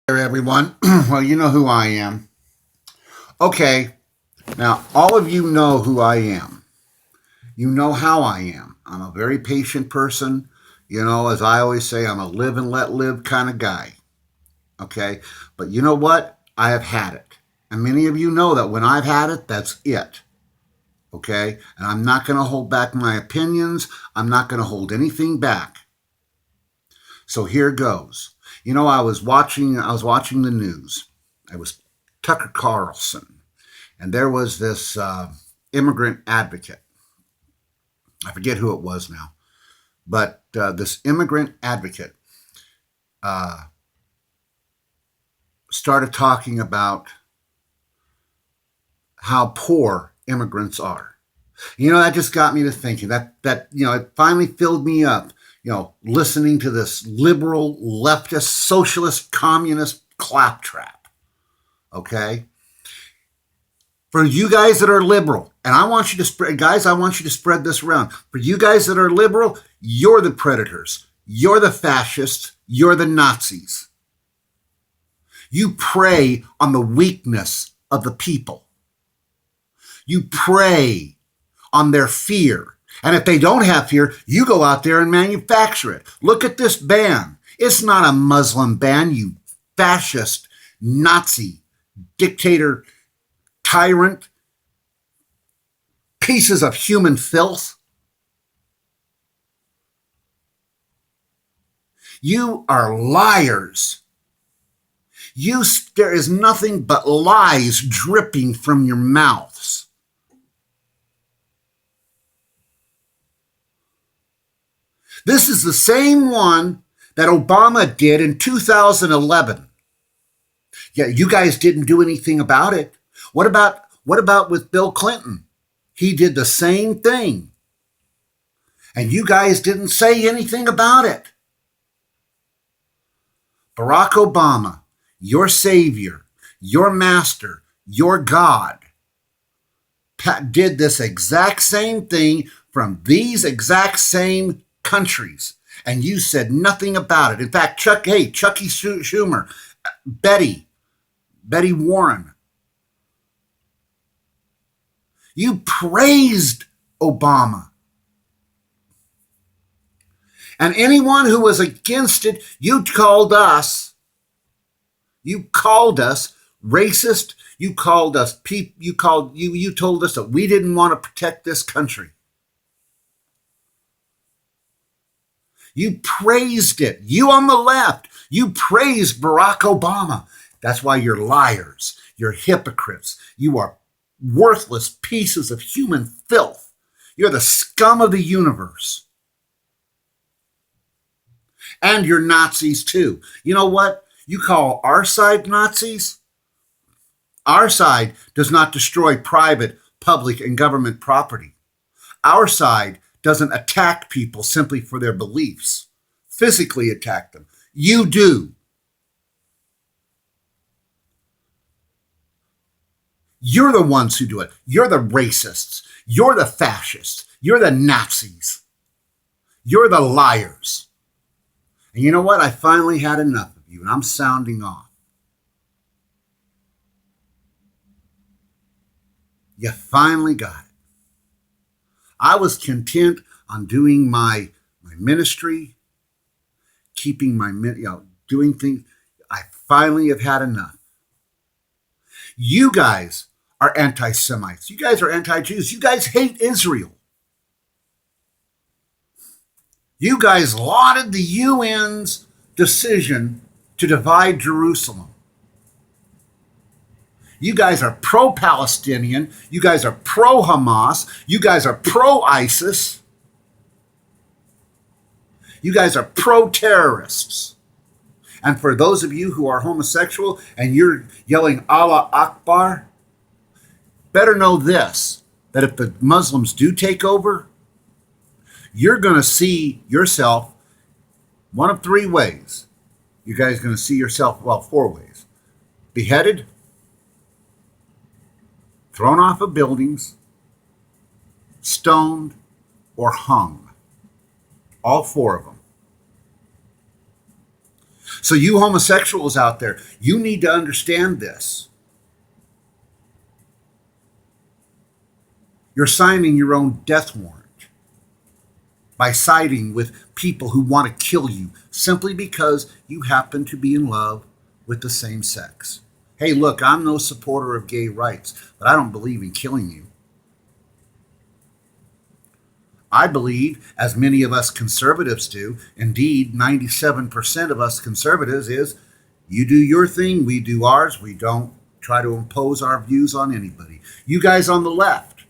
There, everyone. Well, you know who I am. Okay, now all of you know who I am. You know how I am. I'm a very patient person. As I always say, I'm a live and let live kind of guy. Okay, but you know what? I have had it. And many of you know that when I've had it, that's it. Okay, and I'm not going to hold back my opinions. I'm not going to hold anything back. So here goes. I was watching the news. It was Tucker Carlson, and there was this immigrant advocate. I forget who it was now, but this immigrant advocate uh, started talking about how poor immigrants are. That just got me to thinking. It finally filled me up. Listening to this liberal, leftist, socialist, communist claptrap. Okay, for you guys that are liberal, and I want you to spread, guys, I want you to spread this around. For you guys that are liberal, you're the predators. You're the fascists. You're the Nazis. You prey on the weakness of the people. You prey on their fear. And if they don't have fear, you go out there and manufacture it. Look at this ban. It's not a Muslim ban, you fascist, Nazi, dictator, tyrant, pieces of human filth. You are liars. There is nothing but lies dripping from your mouths. This is the same one that Obama did in 2011. Yeah, you guys didn't do anything about it. What about with Bill Clinton? He did the same thing. And you guys didn't say anything about it. Barack Obama, your savior, your master, your God, did this exact same thing from these exact same countries. And you said nothing about it. In fact, Chucky Schumer, Betty Warren, you praised Obama. And anyone who was against it, you called us racist. You called us you told us that we didn't want to protect this country. You praised it. You on the left, you praised Barack Obama. That's why you're liars. You're hypocrites. You are worthless pieces of human filth. You're the scum of the universe. And you're Nazis too. You know what? You call our side Nazis? Our side does not destroy private, public, and government property. Our side doesn't attack people simply for their beliefs, physically attack them. You do. You're the ones who do it. You're the racists. You're the fascists. You're the Nazis. You're the liars. And you know what? I finally had enough of you, and I'm sounding off. You finally got it. I was content on doing my ministry, keeping doing things. I finally have had enough. You guys are anti Semites. You guys are anti Jews. You guys hate Israel. You guys lauded the UN's decision to divide Jerusalem. You guys are pro Palestinian. You guys are pro Hamas. You guys are pro ISIS. You guys are pro terrorists. And for those of you who are homosexual and you're yelling Allah Akbar, better know this, that if the Muslims do take over, you're going to see yourself one of three ways. You guys are going to see yourself, well, four ways. Beheaded, thrown off of buildings, stoned, or hung. All four of them. So, you homosexuals out there, you need to understand this. You're signing your own death warrant by siding with people who want to kill you simply because you happen to be in love with the same sex. Hey, look, I'm no supporter of gay rights, but I don't believe in killing you. I believe, as many of us conservatives do, indeed 97% of us conservatives, is you do your thing, we do ours. We don't try to impose our views on anybody. You guys on the left,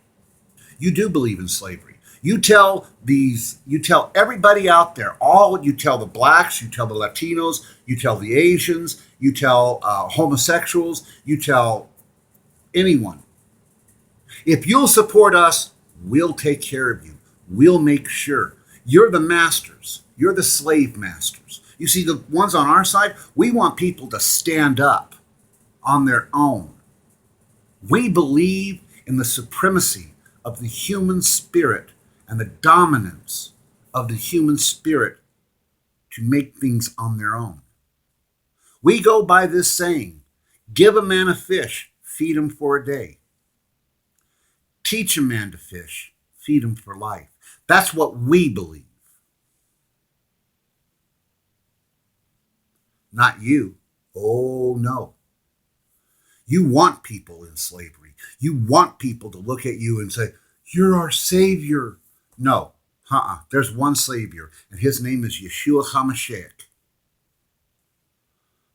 you do believe in slavery. You tell everybody out there, you tell the blacks, you tell the Latinos, you tell the Asians, you tell homosexuals, you tell anyone. If you'll support us, we'll take care of you. We'll make sure. You're the masters. You're the slave masters. You see, the ones on our side, we want people to stand up on their own. We believe in the supremacy of the human spirit and the dominance of the human spirit to make things on their own. We go by this saying, give a man a fish, feed him for a day. Teach a man to fish, feed him for life. That's what we believe. Not you. Oh, no. You want people in slavery. You want people to look at you and say, you're our savior. No. There's one savior, and his name is Yeshua HaMashiach.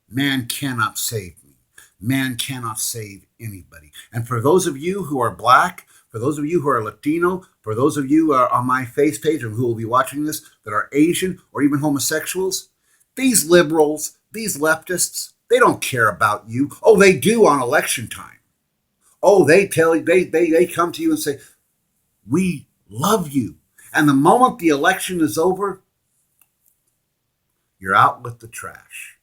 Man cannot save me. Man cannot save anybody. And for those of you who are black, for those of you who are Latino, for those of you who are on my face page and who will be watching this that are Asian or even homosexuals, these liberals, these leftists, they don't care about you. Oh, they do on election time. Oh, they come to you and say, we love you. And the moment the election is over, you're out with the trash.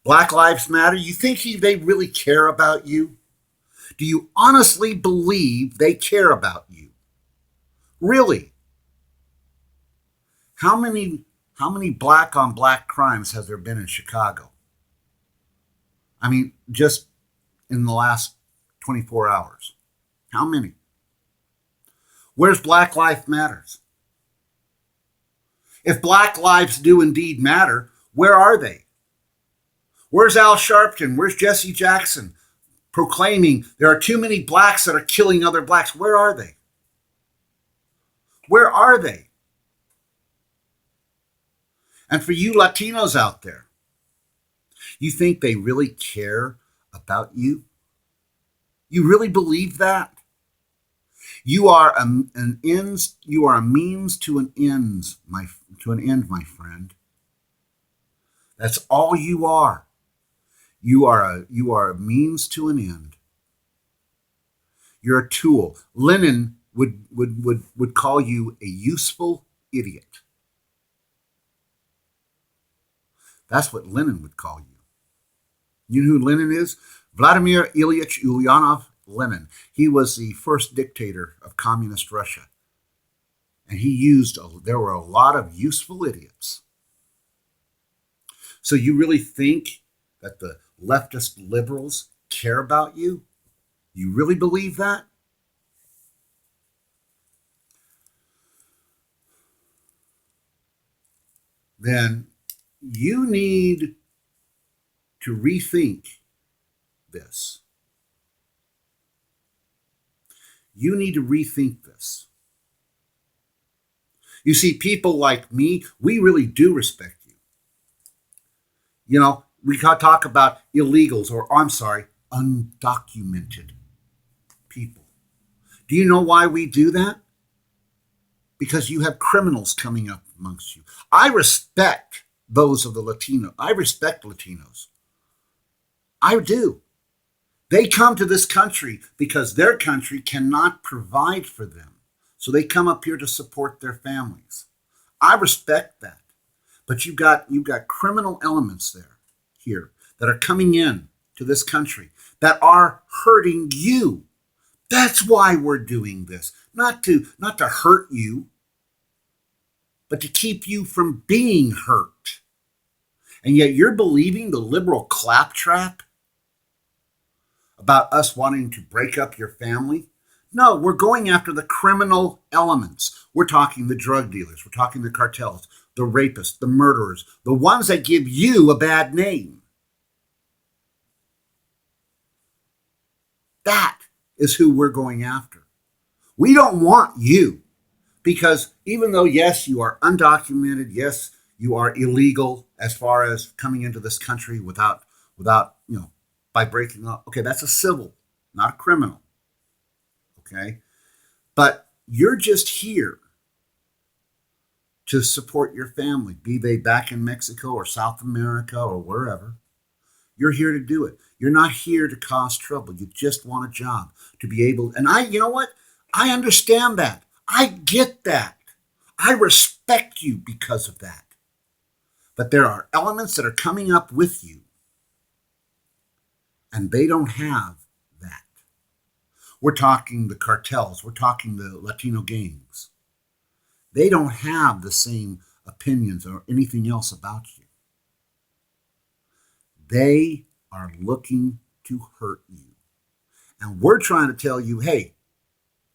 Black Lives Matter, you think they really care about you? Do you honestly believe they care about you? Really? How many black on black crimes has there been in Chicago? I mean, just in the last 24 hours. How many? Where's Black Lives Matters? If Black lives do indeed matter, where are they? Where's Al Sharpton? Where's Jesse Jackson proclaiming there are too many blacks that are killing other blacks? Where are they? Where are they? And for you Latinos out there, you think they really care about you? You really believe that? You are an ends. You are a means to an ends, to an end, my friend. That's all you are. You are a means to an end. You're a tool. Lenin would call you a useful idiot. That's what Lenin would call you. You know who Lenin is? Vladimir Ilyich Ulyanov Lenin. He was the first dictator of communist Russia. And there were a lot of useful idiots. So you really think that the leftist liberals care about you? You really believe that? Then you need to rethink this. You need to rethink this. You see, people like me, we really do respect you. You know, we talk about illegals, or I'm sorry, undocumented people. Do you know why we do that? Because you have criminals coming up amongst you. I respect those of the Latino. I respect Latinos. I do. They come to this country because their country cannot provide for them. So they come up here to support their families. I respect that. But you've got criminal elements here that are coming in to this country that are hurting you. That's why we're doing this. Not to hurt you. but to keep you from being hurt. And yet you're believing the liberal claptrap about us wanting to break up your family? No, we're going after the criminal elements. We're talking the drug dealers, we're talking the cartels, the rapists, the murderers, the ones that give you a bad name. That is who we're going after. We don't want you because even though, yes, you are undocumented, yes, you are illegal as far as coming into this country without, by breaking law. Okay, that's a civil, not a criminal. Okay, but you're just here to support your family, be they back in Mexico or South America or wherever. You're here to do it. You're not here to cause trouble. You just want a job to be able. And you know what? I understand that. I get that. I respect you because of that. But there are elements that are coming up with you, and they don't have that. We're talking the cartels. We're talking the Latino gangs. They don't have the same opinions or anything else about you. They are looking to hurt you. And we're trying to tell you, hey,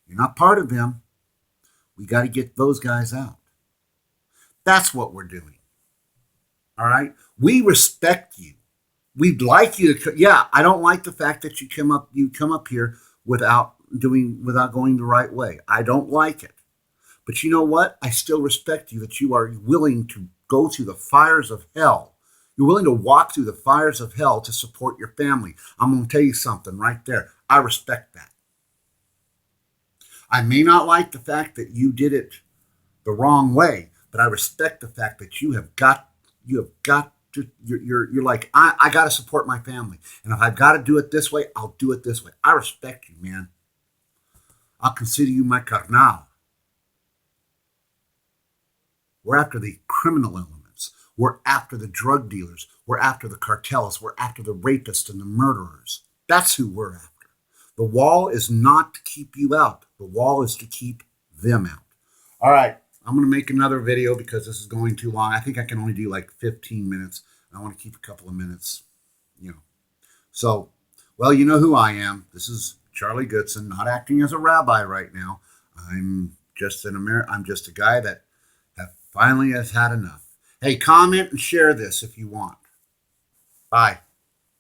you're not part of them. We got to get those guys out. That's what we're doing. All right? We respect you. We'd like you to, yeah, I don't like the fact that you come up here without going the right way. I don't like it. But you know what? I still respect you that you are willing to go through the fires of hell. You're willing to walk through the fires of hell to support your family. I'm going to tell you something right there. I respect that. I may not like the fact that you did it the wrong way, but I respect the fact that you have got to, you're like, I got to support my family. And if I've got to do it this way, I'll do it this way. I respect you, man. I'll consider you my carnal. We're after the criminal elements. We're after the drug dealers. We're after the cartels. We're after the rapists and the murderers. That's who we're after. The wall is not to keep you out. The wall is to keep them out. All right. I'm going to make another video because this is going too long. I think I can only do like 15 minutes. I want to keep a couple of minutes, So, well, you know who I am. This is Charlie Goodson, not acting as a rabbi right now. I'm just I'm just a guy that finally has had enough. Hey, comment and share this if you want. Bye.